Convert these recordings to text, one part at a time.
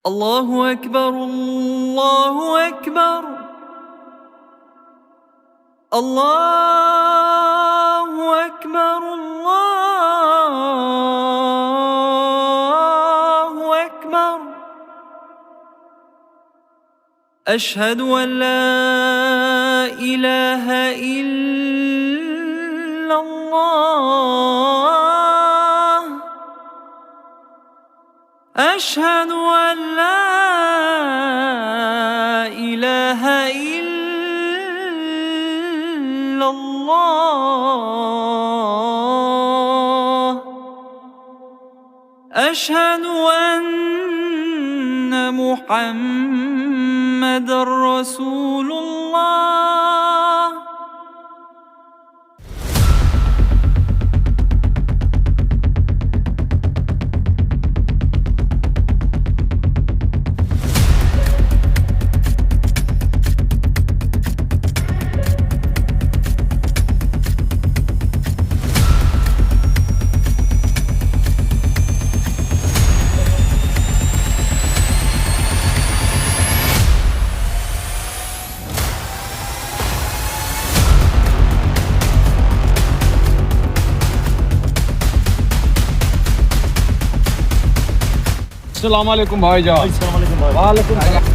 अल्लाहु अकबर अल्लाहु अकबर अल्लाहु अकबर अल्लाहु अकबर अशहदु अन ला इलाहा इल्लल्लाह अशहदु अन ला इलाहा इल्लल्लाह अशहदु अन्ना मुहम्मदर रसूलुल्लाह। अस्सलाम वालेकुम भाईजान। वालेकुम सलाम।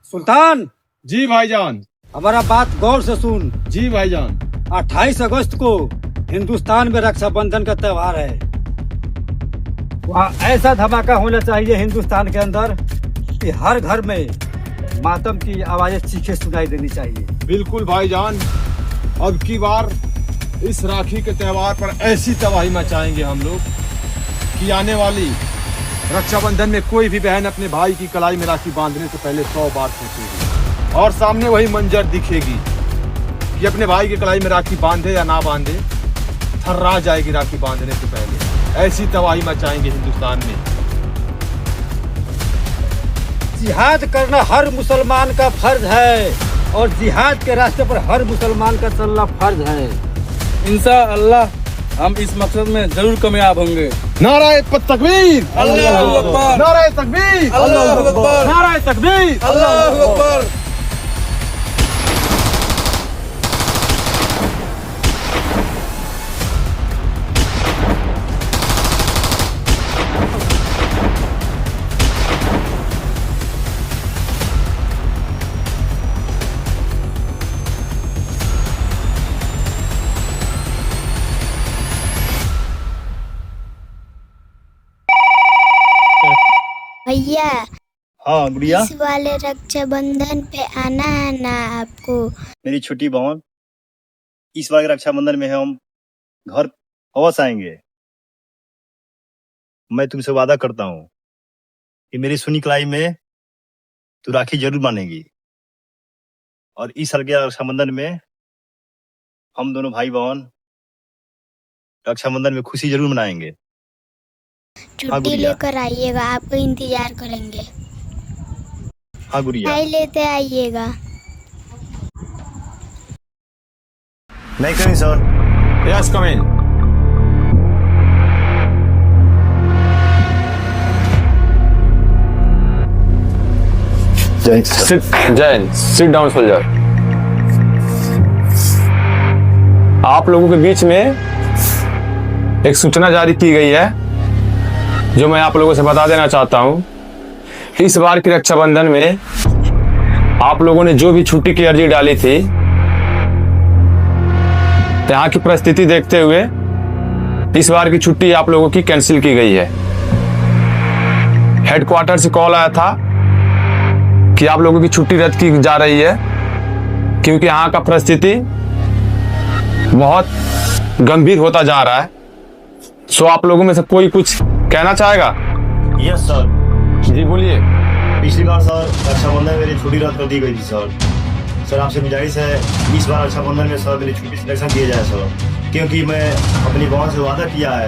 सुल्तान जी भाईजान। हमारा बात गौर से सुन। जी भाईजान। 28 अगस्त को हिंदुस्तान में रक्षाबंधन का त्योहार है। वहाँ ऐसा धमाका होना चाहिए हिंदुस्तान के अंदर कि हर घर में मातम की आवाजें चीखें सुनाई देनी चाहिए। बिल्कुल भाईजान, अब की बार इस राखी के त्योहार पर ऐसी तबाही मचाएंगे हम लोग कि आने वाली रक्षाबंधन में कोई भी बहन अपने भाई की कलाई में राखी बांधने से पहले 100 बार सोचेगी और सामने वही मंजर दिखेगी कि अपने भाई की कलाई में राखी बांधे या ना बांधे, थर्रा जाएगी राखी बांधने से पहले। ऐसी तबाही मचाएंगे हिंदुस्तान में। जिहाद करना हर मुसलमान का फर्ज है और जिहाद के रास्ते पर हर मुसलमान का चलना फर्ज है। इंशाअल्लाह हम इस मकसद में जरूर कामयाब होंगे। नाराए तकबीर, अल्लाहु अकबर, नाराए तकबीर, अल्लाहु अकबर, नाराए तकबीर, अल्लाहु अकबर। भैया, हाँ गुड़िया, इस वाले रक्षाबंधन पे आना है ना आपको? मेरी छोटी बहन, इस बार के रक्षाबंधन में हम घर अवश्य आएंगे। मैं तुमसे वादा करता हूँ कि मेरी सुनी कलाई में तू राखी जरूर बांधेगी और इस साल के रक्षाबंधन में हम दोनों भाई बहन रक्षाबंधन में खुशी जरूर मनाएंगे। छुट्टी लेकर आइएगा, आपको इंतजार करेंगे। हाँ गुड़िया। भाई लेते आइएगा। नहीं करें sir. Yes come in. Jain, sit down soldier. आप लोगों के बीच में एक सूचना जारी की गई है जो मैं आप लोगों से बता देना चाहता हूं। इस बार की रक्षाबंधन में आप लोगों ने जो भी छुट्टी की अर्जी डाली थी, यहाँ की परिस्थिति देखते हुए इस बार की छुट्टी आप लोगों की कैंसिल की गई है। हेडक्वार्टर से कॉल आया था कि आप लोगों की छुट्टी रद्द की जा रही है क्योंकि यहाँ का परिस्थिति बहुत गंभीर होता जा रहा है। सो आप लोगों में से कोई कुछ कहना चाहेगा? Yes sir. जी बोलिए। पिछली बार सर रक्षाबंधन मेरी छुट्टी रद्द कर दी गई थी सर। सर आपसे गुजारिश है इस बार रक्षाबंधन में सर मेरी छुट्टी सिलेक्शन किया जाए सर, क्योंकि मैं अपनी बहन से वादा किया है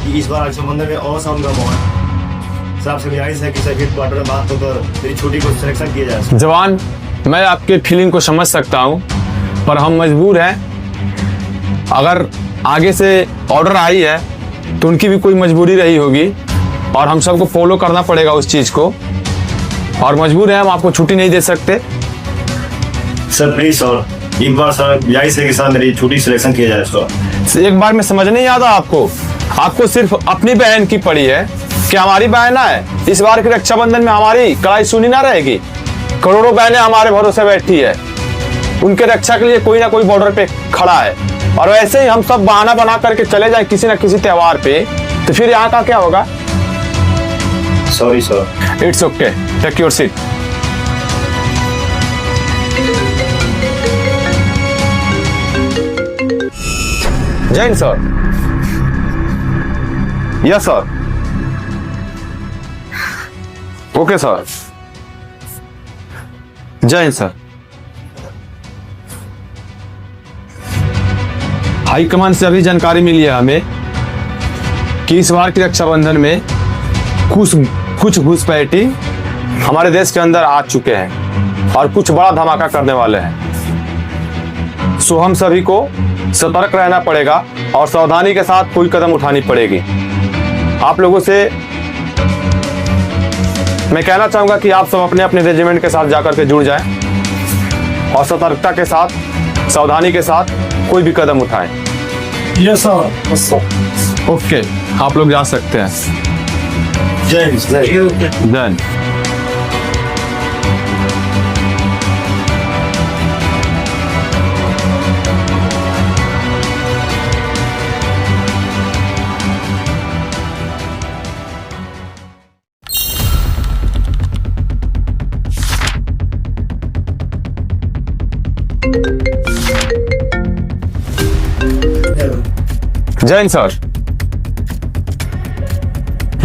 कि इस बार रक्षाबंधन में और साऊंगा बहन। सर आपसे गुजारिश है कि सर हेडक्वार्टर में बात होकर मेरी छुट्टी को सिलेक्शन किया जाए सर। जवान, मैं आपके फीलिंग को समझ सकता हूँ, पर हम मजबूर हैं। अगर आगे से ऑर्डर आई है तो उनकी भी कोई मजबूरी रही होगी और हम सबको फॉलो करना पड़ेगा उस चीज़ को, और मजबूर है, हम आपको छुट्टी नहीं दे सकते। सर प्लीज सर एक बार सर गुजारिश है कि सर मेरी छुट्टी सिलेक्शन किया जाए सर। एक बार में समझ नहीं आता आपको सिर्फ अपनी बहन की पड़ी है कि हमारी बहन है। इस बार के रक्षाबंधन में हमारी कलाई सुनी ना रहेगी। करोड़ों बहनें हमारे भरोसे बैठी है, उनके रक्षा के लिए कोई ना कोई बॉर्डर पे खड़ा है, और वैसे ही हम सब बहाना बना करके चले जाए किसी न किसी त्योहार पे, तो फिर यहाँ का क्या होगा? Sorry sir. It's okay, take your seat. Jain sir. Yes sir. Okay sir. Jain sir. High command से अभी जानकारी मिली है हमें कि इस बार की रक्षाबंधन में कुछ घुसपैठी हमारे देश के अंदर आ चुके हैं और कुछ बड़ा धमाका करने वाले हैं। सो हम सभी को सतर्क रहना पड़ेगा और सावधानी के साथ कोई कदम उठानी पड़ेगी। आप लोगों से मैं कहना चाहूंगा कि आप सब अपने अपने रेजिमेंट के साथ जाकर के जुड़ जाएं और सतर्कता के साथ, सावधानी के साथ कोई भी कदम उठाएं। Yes sir. ओके, आप लोग जा सकते हैं। Done. Jain sir.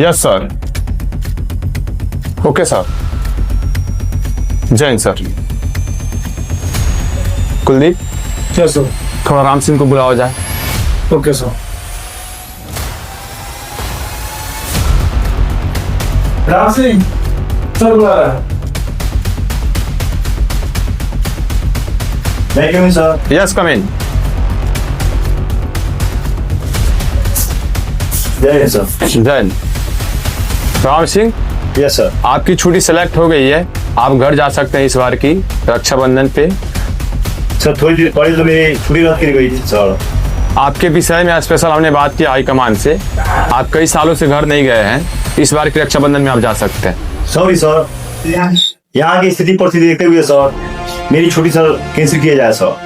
Yes sir. Okay sir. Jain sir. Kuldeep. Yes sir. थोड़ा राम सिंह को बुलाओ जाए। Okay sir. Ram Singh sir बुला रहा है। Thank you sir. Yes, come इन। जय sir. Jain. Ram Singh, yes sir. आपकी छुट्टी सेलेक्ट हो गई है, आप घर जा सकते हैं इस बार की रक्षाबंधन पे। सर थोड़ी तो मेरी छुट्टी रद्द की गई थी सर। आपके विषय में स्पेशल हमने बात की हाईकमान से, आप कई सालों से घर नहीं गए हैं, इस बार की रक्षाबंधन में आप जा सकते हैं। सॉरी सर, यहाँ की स्थिति परिस्थिति देखते हुए सर मेरी छुट्टी सर कैंसिल किया जाए सर,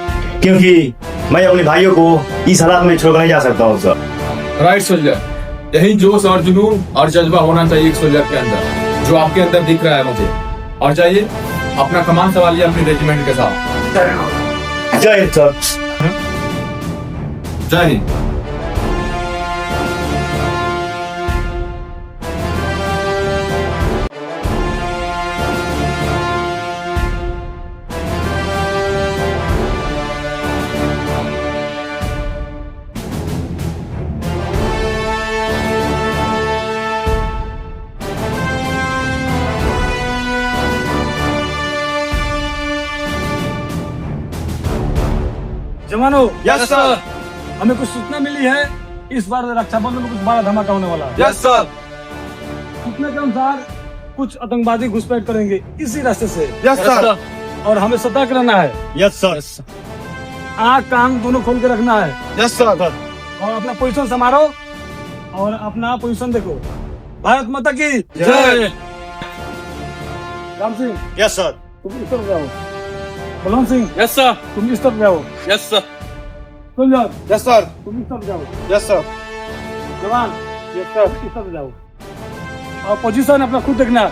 क्योंकि मैं अपने भाइयों को इस हालात में छोड़कर नहीं जा सकता हूँ सर। राइट सोल्जर, यही जोश और जुनून और जज्बा होना चाहिए एक सोल्जर के अंदर, जो आपके अंदर दिख रहा है मुझे। और जाइए अपना कमान संभालिए अपने रेजिमेंट के साथ। जय हिंद सर। जय हिंद। जवानों, यस सर। हमें कुछ सूचना मिली है, इस बार रक्षाबंधन में कुछ बड़ा धमाका होने वाला है। Yes sir. सूचना के अनुसार कुछ आतंकवादी घुसपैठ करेंगे इसी रास्ते से। Yes sir. और हमें सतर्क रहना है। Yes sir. आँख कान दोनों खोल के रखना है यस सर। और अपना पोजीशन संभालो और अपना पोजीशन देखो। भारत माता की जय। Ram Singh yes sir. तुम इस तरफ जाओ। Balwant Singh yes sir. तुम इस तरफ जाओ। Yes sir. सुलझाओ यस सर। तुम इस तरफ जाओ। Yes sir. जवान ये सब इस तरफ जाओ और पोजीशन अपना खुद देखना।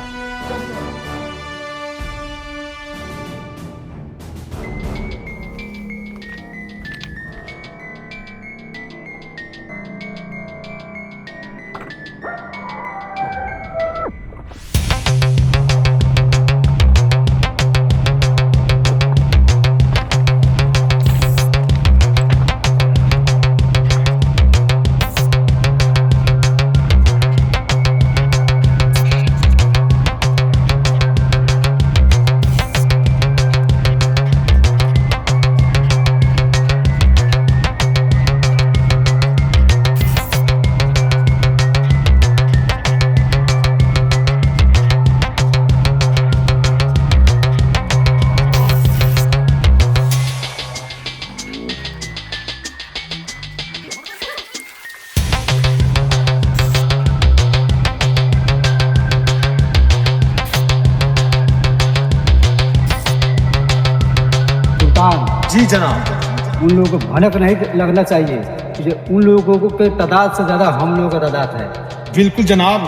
जी जनाब। उन लोगों को भनक नहीं लगना चाहिए कि उन लोगों के तादाद से ज़्यादा हम लोगों का तादाद है। बिल्कुल जनाब,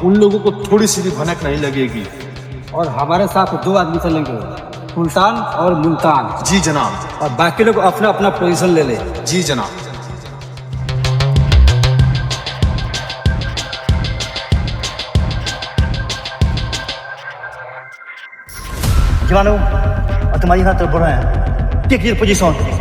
उन लोगों को थोड़ी सी भी भनक नहीं लगेगी। और हमारे साथ 2 आदमी चलेंगे, सुल्तान और मुल्तान। जी जनाब। और बाकी लोग अपना अपना पोजीशन ले ले। जी जनाब। जवानों, तुम्हारी हाथ तरफ बढ़ रहे हैं। Take your position.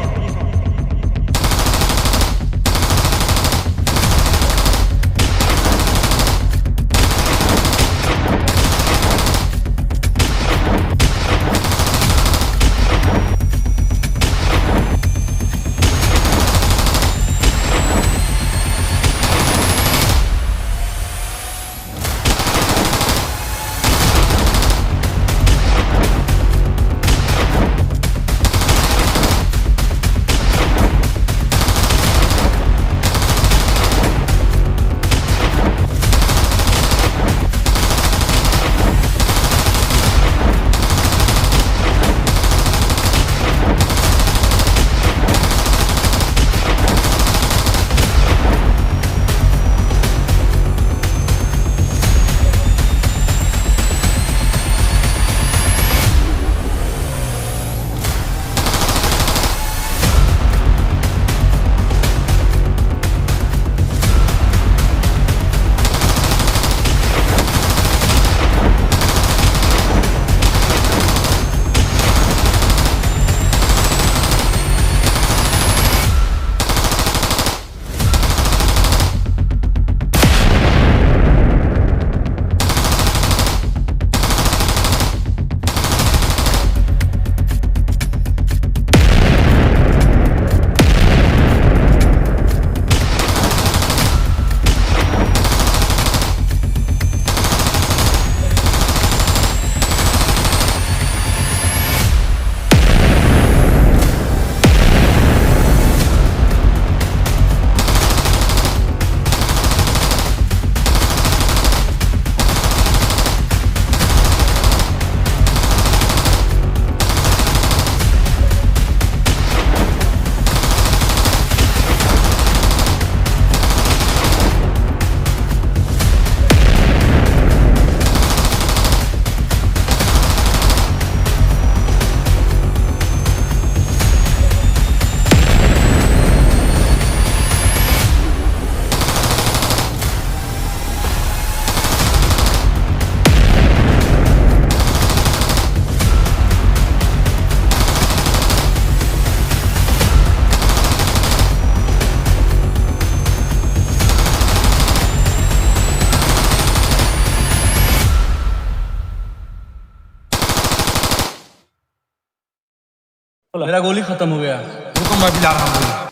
मेरा गोली खत्म हो गया। रुको मैं भी ला रहा हूँ।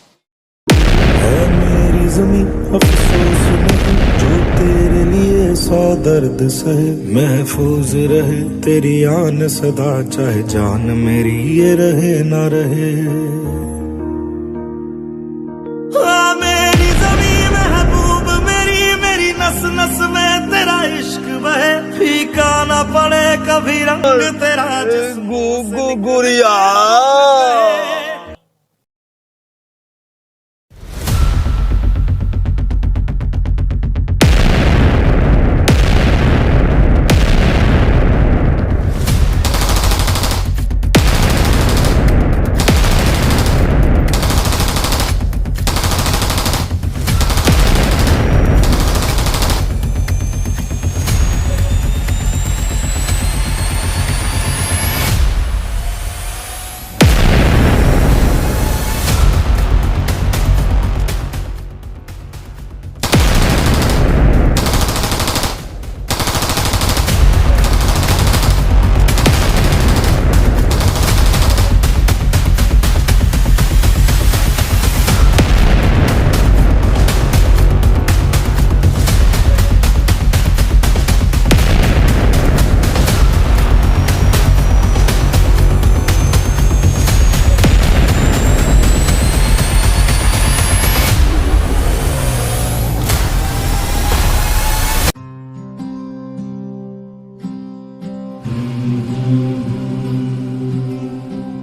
है मेरी ज़मीं अफसोस नहीं, जो तेरे लिए 100 दर्द सहे, महफूज रहे तेरी आन सदा, चाहे जान मेरी ये रहे ना रहे। मेरी ज़मीं महबूब मेरी, मेरी नस नस में तेरा इश्क बहे, फीका ना पड़े कभी रंग तेरा गुरिया।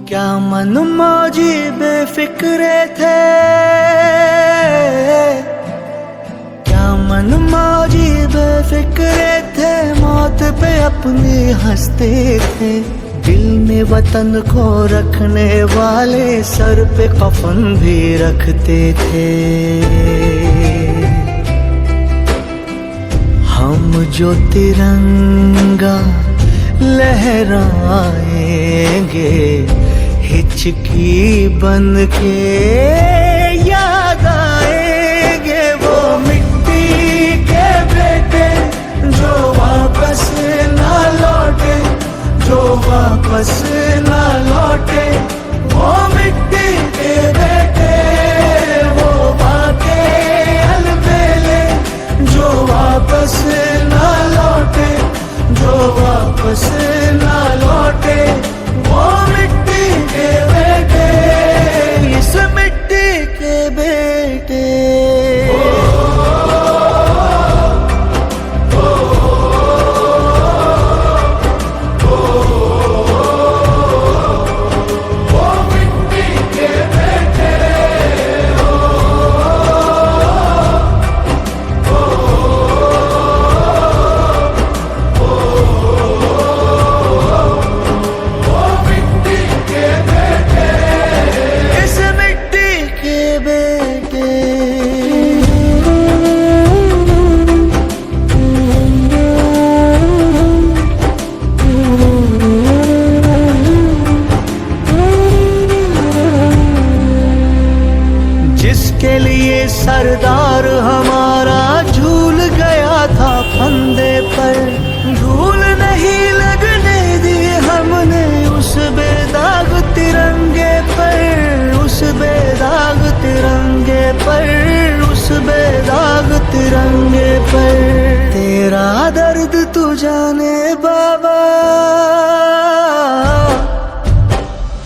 क्या मन मौजी बेफिक्रे थे, क्या मन मौजी बेफिक्रे थे, मौत पे अपनी हंसते थे। दिल में वतन को रखने वाले सर पे कफन भी रखते थे। हम जो तिरंगा लहराएंगे हिचकी बन के याद आएंगे, वो मिट्टी के बेटे जो वापस ना लौटे, जो वापस ना लौटे। वो मिट्टी के बेटे, वो बाके अलबेले जो वापस ना लौटे, जो वापस ना लौटे। वो मिट्टी के बेटे, इस मिट्टी के बेटे। जिसके लिए सरदार हमारा झूल गया था फंदे पर, धूल नहीं लगने दी हमने उस बेदाग तिरंगे पर, उस बेदाग तिरंगे पर, उस बेदाग तिरंगे पर। तेरा दर्द तू जाने बाबा,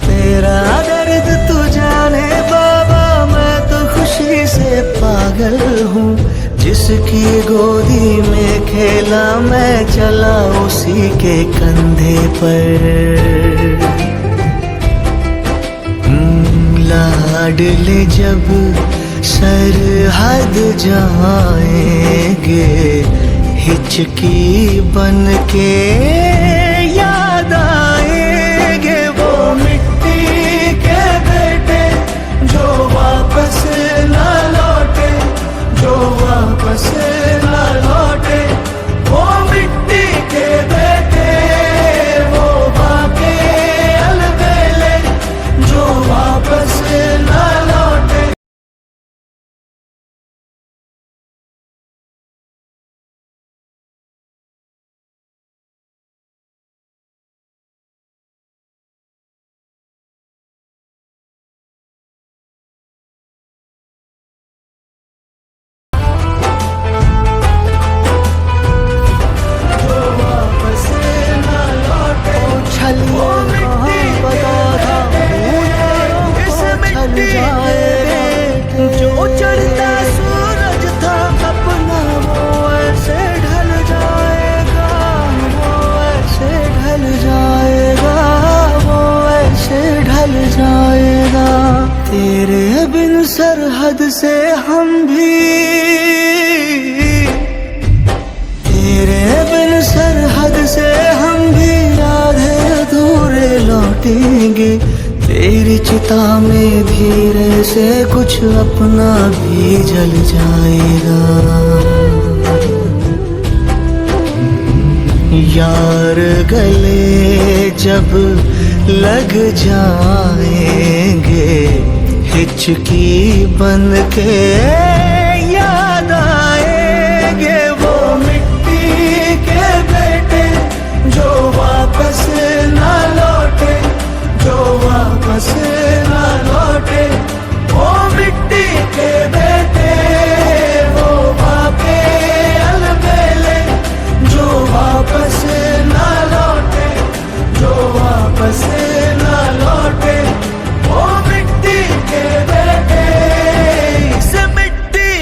तेरा दर्द तू जाने बाबा। मैं तो खुशी से पागल हूँ, जिसकी गोदी में खेला मैं चला उसी के कंधे पर। लाडले जब सरहद जाएंगे हिचकी बन के याद आएंगे, वो मिट्टी के बेटे जो वापस ना लौटे, जो वापस ना लौटे। वो मिट्टी के बेटे, वो बाके अलबेले जो वापस ना लौटे। जो चढ़ता सूरज था अपना वो ऐसे ढल जाएगा, वो ऐसे ढल जाएगा, वो ऐसे ढल जाएगा। तेरे बिन सरहद से हम भी, तेरे बिन सरहद से हम भी आधे अधूरे लौटेंगे। तेरी चिता में धीरे से कुछ अपना भी जल जाएगा। यार गले जब लग जाएंगे हिचकी बन के याद आएंगे, वो मिट्टी के बेटे जो वापस ना लौटे, जो वापस ना लौटे। वो मिट्टी के बेटे, वो बाके अलबेले जो वापस ना लौटे, जो वापस ना लौटे। वो मिट्टी के बेटे, इस मिट्टी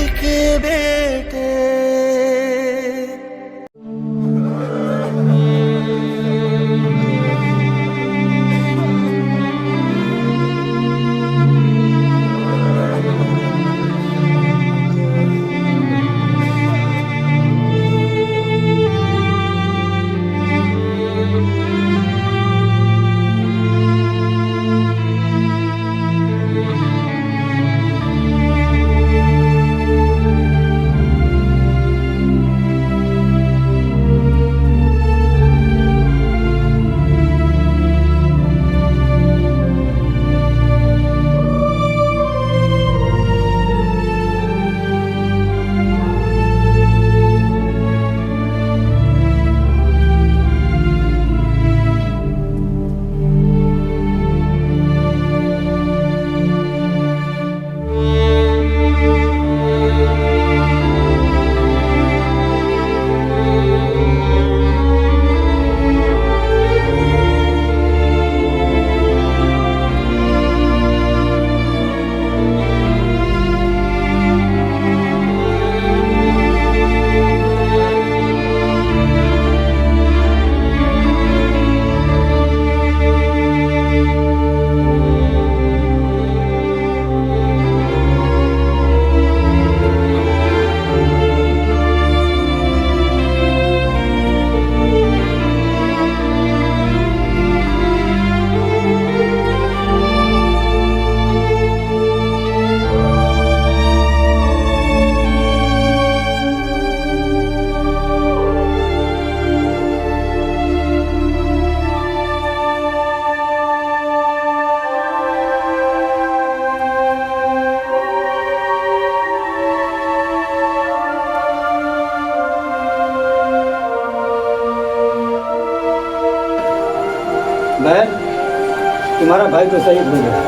तुम्हारा भाई तो शहीद हो गया,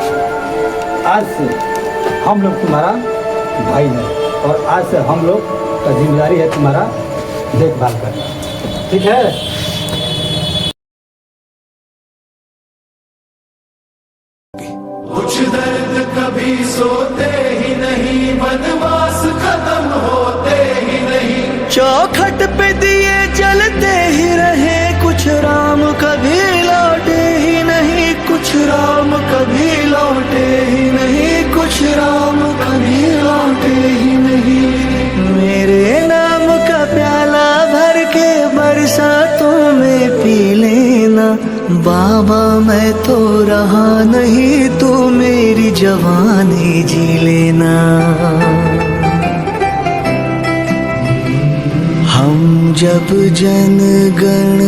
आज से हम लोग तुम्हारा भाई है और आज से हम लोग का जिम्मेदारी है तुम्हारा देखभाल करना, ठीक है? कुछ दर्द कभी सोते ही नहीं, वनवास खत्म होते ही नहीं। चौखट पे दिए जलते ही रहे, कुछ राम कभी लौटे ही नहीं, कुछ राम कभी लौटे ही नहीं, कुछ राम कभी लौटे ही नहीं। मेरे नाम का प्याला भर के बरसातों में पी लेना बाबा, मैं तो रहा नहीं, तू मेरी जवानी जी लेना। हम जब जनगण